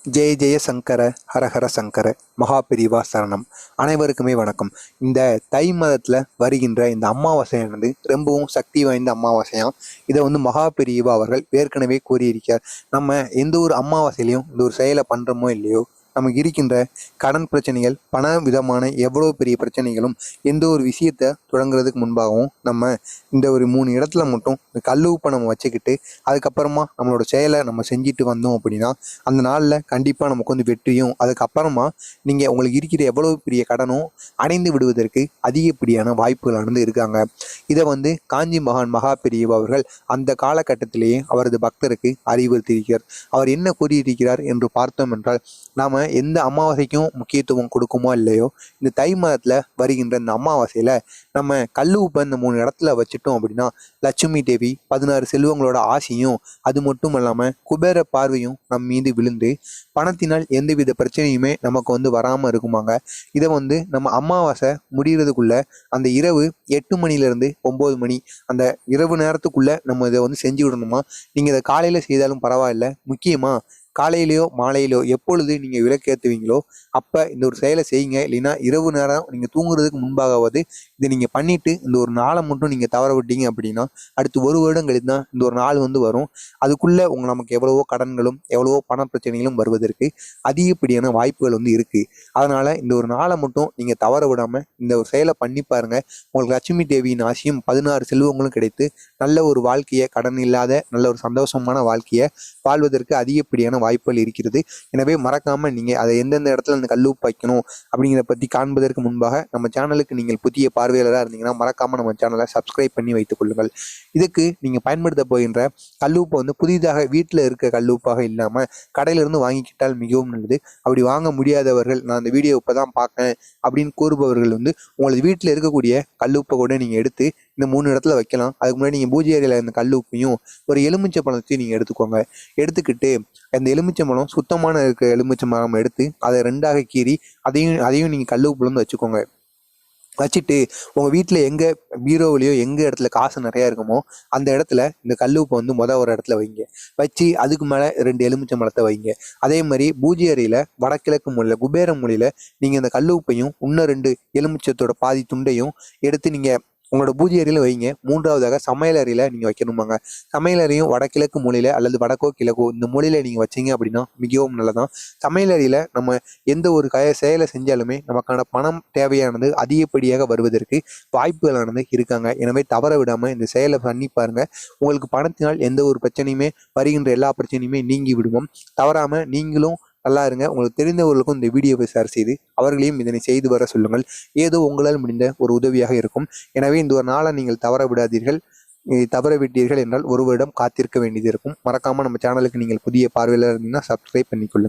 ஜெய ஜெய சங்கர ஹரஹர சங்கர மகாபிரிவா சரணம். அனைவருக்குமே வணக்கம். இந்த தை மதத்தில் வருகின்ற இந்த அமாவாசையானது ரொம்பவும் சக்தி வாய்ந்த அமாவாசையாம். இதை மகாபிரிவா அவர்கள் ஏற்கனவே கூறியிருக்கிறார். நம்ம எந்த ஒரு அமாவாசையிலையும் இந்த ஒரு செயலை பண்ணுறோமோ இல்லையோ, நமக்கு இருக்கின்ற கடன் பிரச்சனைகள், பண விதமான எவ்வளோ பெரிய பிரச்சனைகளும் எந்த ஒரு விஷயத்தை தொடங்குறதுக்கு முன்பாகவும் நம்ம இந்த ஒரு 3 இடத்துல மட்டும் இந்த கல்லுப்பை நம்ம வச்சுக்கிட்டு அதுக்கப்புறமா நம்மளோட செயலை நம்ம செஞ்சுட்டு வந்தோம் அப்படின்னா அந்த நாளில் கண்டிப்பாக நமக்கு வெற்றியும், அதுக்கப்புறமா நீங்கள் உங்களுக்கு இருக்கிற எவ்வளோ பெரிய கடனும் அடைந்து விடுவதற்கு அதிகப்படியான வாய்ப்புகள் இருக்காங்க. இதை காஞ்சி மகான் மகாபெரியவா அவர்கள் அந்த காலகட்டத்திலேயே அவரது பக்தருக்கு அறிவுறுத்தியிருக்கிறார். அவர் என்ன கூறியிருக்கிறார் என்று பார்த்தோம் என்றால், நாம் எந்த அமாவாசைக்கும் முக்கியத்துவம் கொடுக்குமோ இல்லையோ, இந்த தை மாதத்தில் வருகின்ற இந்த அமாவாசையில் நம்ம கல் உப்பை இந்த 3 இடத்துல வச்சுட்டோம் அப்படின்னா லட்சுமி தேவி 16 செல்வங்களோட ஆசையும், அது மட்டும் இல்லாமல் குபேர பார்வையும் நம் மீது விழுந்து பணத்தினால் எந்தவித பிரச்சனையுமே நமக்கு வராமல் இருக்குமாங்க. இதை நம்ம அமாவாசை முடிகிறதுக்குள்ள அந்த இரவு 8 மணிலேருந்து 9 மணி அந்த இரவு நேரத்துக்குள்ள நம்ம இதை செஞ்சு விடணுமா. நீங்கள் இதை காலையில் செய்தாலும் பரவாயில்ல, முக்கியமாக காலையிலையோ மாலையிலோ எப்பொழுது நீங்கள் விளக்கேற்றுவீங்களோ அப்போ இந்த ஒரு செயலை செய்யுங்க. இல்லைன்னா இரவு நேரம் நீங்கள் தூங்குறதுக்கு முன்பாகவது இதை நீங்கள் பண்ணிவிட்டு இந்த ஒரு நாளை மட்டும் நீங்கள் தவற விட்டீங்க அப்படின்னா அடுத்து 1 வருடம் கழித்து தான் இந்த ஒரு நாள் வரும். அதுக்குள்ளே நமக்கு எவ்வளவோ கடன்களும் எவ்வளவோ பண பிரச்சனைகளும் வருவதற்கு அதிகப்படியான வாய்ப்புகள் இருக்குது. அதனால் இந்த ஒரு நாளை மட்டும் நீங்கள் தவற விடாமல் இந்த ஒரு செயலை பண்ணி பாருங்கள். உங்களுக்கு லட்சுமி தேவியின் ஆசையும் 16 செல்வங்களும் கிடைத்து நல்ல ஒரு வாழ்க்கையை, கடன் இல்லாத நல்ல ஒரு சந்தோஷமான வாழ்க்கையை வாழ்வதற்கு அதிகப்படியான வாய்ப்புகள் இருக்கிறது. எனவே மறக்காமல் நீங்கள் அதை எந்தெந்த இடத்துல அந்த கல்லுப்பு வைக்கணும் அப்படிங்கிறத பற்றி காண்பதற்கு முன்பாக நம்ம சேனலுக்கு நீங்கள் புதிய பார்வையாளராக இருந்தீங்கன்னா மறக்காமல் நம்ம சேனலை சப்ஸ்கிரைப் பண்ணி வைத்துக் கொள்ளுங்கள். இதுக்கு நீங்கள் பயன்படுத்த போகின்ற கல்லுப்பை புதிதாக வீட்டில் இருக்க கல்லுப்பாக இல்லாமல் கடையிலிருந்து வாங்கிக்கிட்டால் மிகவும் நல்லது. அப்படி வாங்க முடியாதவர்கள், நான் அந்த வீடியோ இப்போ தான் பார்க்கேன் அப்படின்னு கூறுபவர்கள் உங்களது வீட்டில் இருக்கக்கூடிய கல்லுப்பை கூட நீங்கள் எடுத்து இந்த 3 இடத்துல வைக்கலாம். அதுக்கு முன்னாடி நீங்கள் பூஜை அறையில் இருந்த கல்லுப்பையும் ஒரு எலுமிச்சை பழத்தையும் நீங்கள் எடுத்துக்கோங்க. எடுத்துக்கிட்டு அந்த எலுமிச்சை பழம் சுத்தமான இருக்க எலுமிச்சை மரம் எடுத்து அதை 2ஆக கீறி அதையும் நீங்கள் கல்லுப்புலேருந்து வச்சுக்கோங்க. வச்சுட்டு உங்கள் வீட்டில் எங்கே பீரோவிலையோ எங்கே இடத்துல காசு நிறையா இருக்குமோ அந்த இடத்துல இந்த கல்லுப்பை ஒரு இடத்துல வைங்க. வச்சு அதுக்கு மேலே 2 எலுமிச்சை மரத்தை வைங்க. அதே மாதிரி பூஜை அறையில் வடகிழக்கு மூலையில் குபேர மூலையில் நீங்கள் இந்த கல்லுப்பையும் இன்னும் 2 எலுமிச்சத்தோட பாதி துண்டையும் எடுத்து நீங்கள் உங்களோட பூஜை அறையில் வைங்க. 3ஆவதாக சமையல் அறையில் நீங்கள் வைக்கணுமாங்க. சமையல் அறையும் வடகிழக்கு மூலையில் அல்லது வடக்கோ கிழக்கோ இந்த மூலையில் நீங்கள் வச்சிங்க அப்படின்னா மிகவும் நல்லதான். சமையல் அறையில் நம்ம எந்த ஒரு செயலை செஞ்சாலுமே நமக்கான பணம் தேவையானது அதிகப்படியாக வருவதற்கு வாய்ப்புகளானது இருக்காங்க. எனவே தவற விடாமல் இந்த செயலை பண்ணி பாருங்கள். உங்களுக்கு பணத்தினால் எந்த ஒரு பிரச்சனையுமே வருகின்ற எல்லா பிரச்சனையுமே நீங்கி விடுவோம். தவறாமல் நீங்களும் நல்லா இருங்க. உங்களுக்கு தெரிந்தவர்களுக்கும் இந்த வீடியோவை ஷேர் செய்து அவர்களையும் இதனை செய்து வர சொல்லுங்கள். ஏதோ உங்களால் முடிந்த ஒரு உதவியாக இருக்கும். எனவே இந்த ஒரு நாளை நீங்கள் தவற விடாதீர்கள். தவற விட்டீர்கள் என்றால் 1 வருடம் காத்திருக்க வேண்டியது இருக்கும். மறக்காமல் நம்ம சேனலுக்கு நீங்கள் புதிய பார்வையாளர் இருந்தீங்கன்னா சப்ஸ்கிரைப் பண்ணிக்கொள்ளுங்கள்.